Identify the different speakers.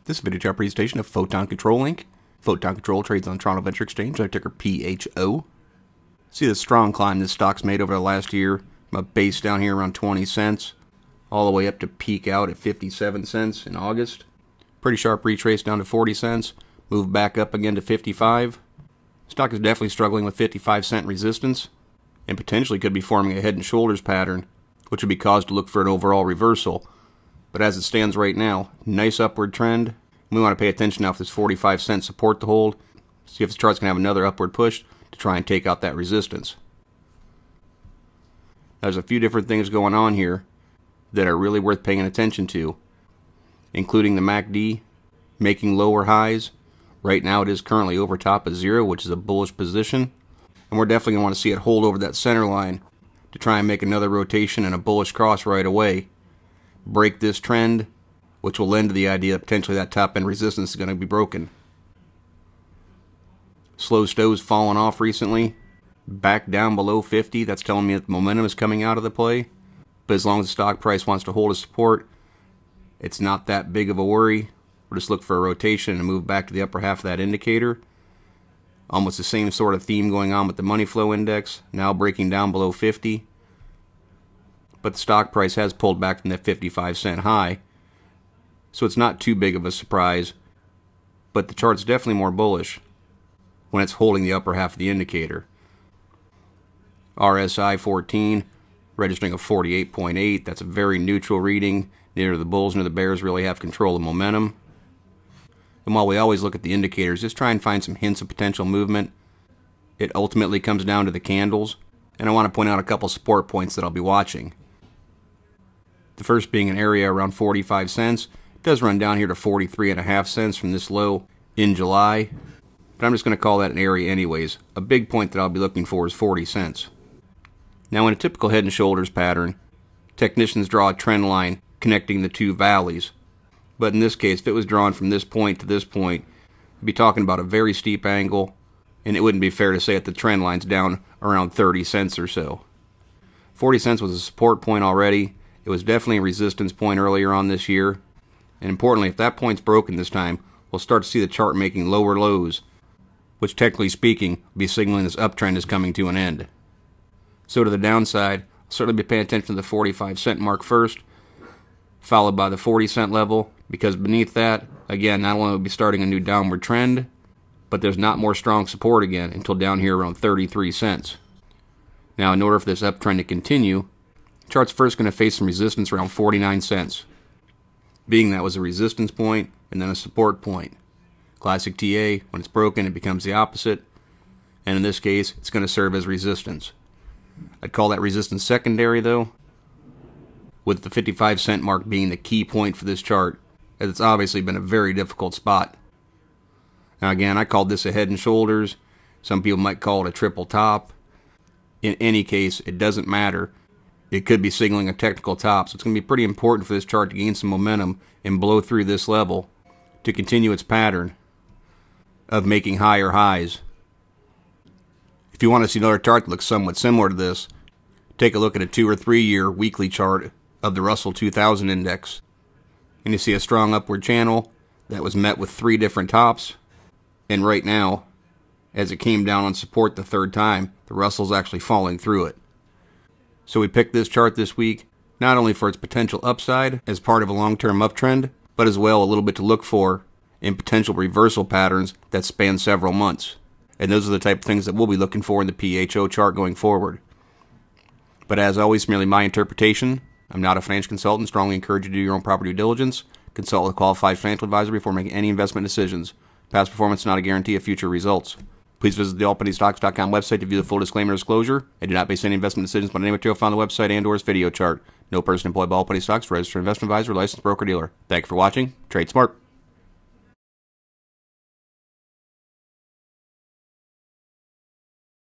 Speaker 1: This video chart presentation of Photon Control Inc. Photon Control trades on Toronto Venture Exchange under ticker PHO. See the strong climb this stock's made over the last year, from a base down here around 20 cents, all the way up to peak out at 57 cents in August. Pretty sharp retrace down to 40 cents, move back up again to 55. Stock is definitely struggling with 55-cent resistance, and potentially could be forming a head and shoulders pattern, which would be cause to look for an overall reversal. But as it stands right now, nice upward trend. We want to pay attention now for this 45-cent support to hold. See if the chart's going to have another upward push to try and take out that resistance. There's a few different things going on here that are really worth paying attention to, including the MACD making lower highs. Right now it is currently over top of zero, which is a bullish position. And we're definitely going to want to see it hold over that center line to try and make another rotation and a bullish cross right away. Break this trend, which will lend to the idea that potentially that top end resistance is going to be broken. Slow Stow's fallen off recently, back down below 50. That's telling me that the momentum is coming out of the play. But as long as the stock price wants to hold a support, it's not that big of a worry. We'll just look for a rotation and move back to the upper half of that indicator. Almost the same sort of theme going on with the money flow index, now breaking down below 50. But the stock price has pulled back from that 55-cent high, so it's not too big of a surprise, but the chart's definitely more bullish when it's holding the upper half of the indicator. RSI 14, registering a 48.8. That's a very neutral reading. Neither the bulls nor the bears really have control of momentum. And while we always look at the indicators, just try and find some hints of potential movement. It ultimately comes down to the candles, and I want to point out a couple support points that I'll be watching. The first being an area around 45 cents. It does run down here to 43.5 cents from this low in July, but I'm just going to call that an area anyways. A big point that I'll be looking for is 40 cents. Now in a typical head and shoulders pattern, technicians draw a trend line connecting the two valleys. But in this case, if it was drawn from this point to this point, we'd be talking about a very steep angle, and it wouldn't be fair to say that the trend line's down around 30 cents or so. 40 cents was a support point already. It was definitely a resistance point earlier on this year. And importantly, if that point's broken this time, we'll start to see the chart making lower lows, which technically speaking, will be signaling this uptrend is coming to an end. So to the downside, I'll certainly be paying attention to the 45-cent mark first, followed by the 40-cent level, because beneath that, again, not only will we be starting a new downward trend, but there's not more strong support again until down here around 33 cents. Now, in order for this uptrend to continue, the chart's first going to face some resistance around 49 cents. Being that was a resistance point and then a support point. Classic TA, when it's broken, it becomes the opposite, and in this case, it's going to serve as resistance. I'd call that resistance secondary though, with the 55-cent mark being the key point for this chart, as it's obviously been a very difficult spot. Now again, I called this a head and shoulders. Some people might call it a triple top. In any case, it doesn't matter. It could be signaling a technical top, so it's going to be pretty important for this chart to gain some momentum and blow through this level to continue its pattern of making higher highs. If you want to see another chart that looks somewhat similar to this, take a look at a 2 or 3 year weekly chart of the Russell 2000 index. And you see a strong upward channel that was met with 3 different tops. And right now, as it came down on support the third time, the Russell's actually falling through it. So we picked this chart this week, not only for its potential upside as part of a long-term uptrend, but as well a little bit to look for in potential reversal patterns that span several months. And those are the type of things that we'll be looking for in the PHO chart going forward. But as always, merely my interpretation. I'm not a financial consultant. Strongly encourage you to do your own proper due diligence. Consult with a qualified financial advisor before making any investment decisions. Past performance is not a guarantee of future results. Please visit the allpennystocks.com website to view the full disclaimer disclosure. I do not base any investment decisions on any material found on the website and or its video chart. No person employed by All Penny Stocks, registered investment advisor, licensed broker dealer. Thank you for watching. Trade smart.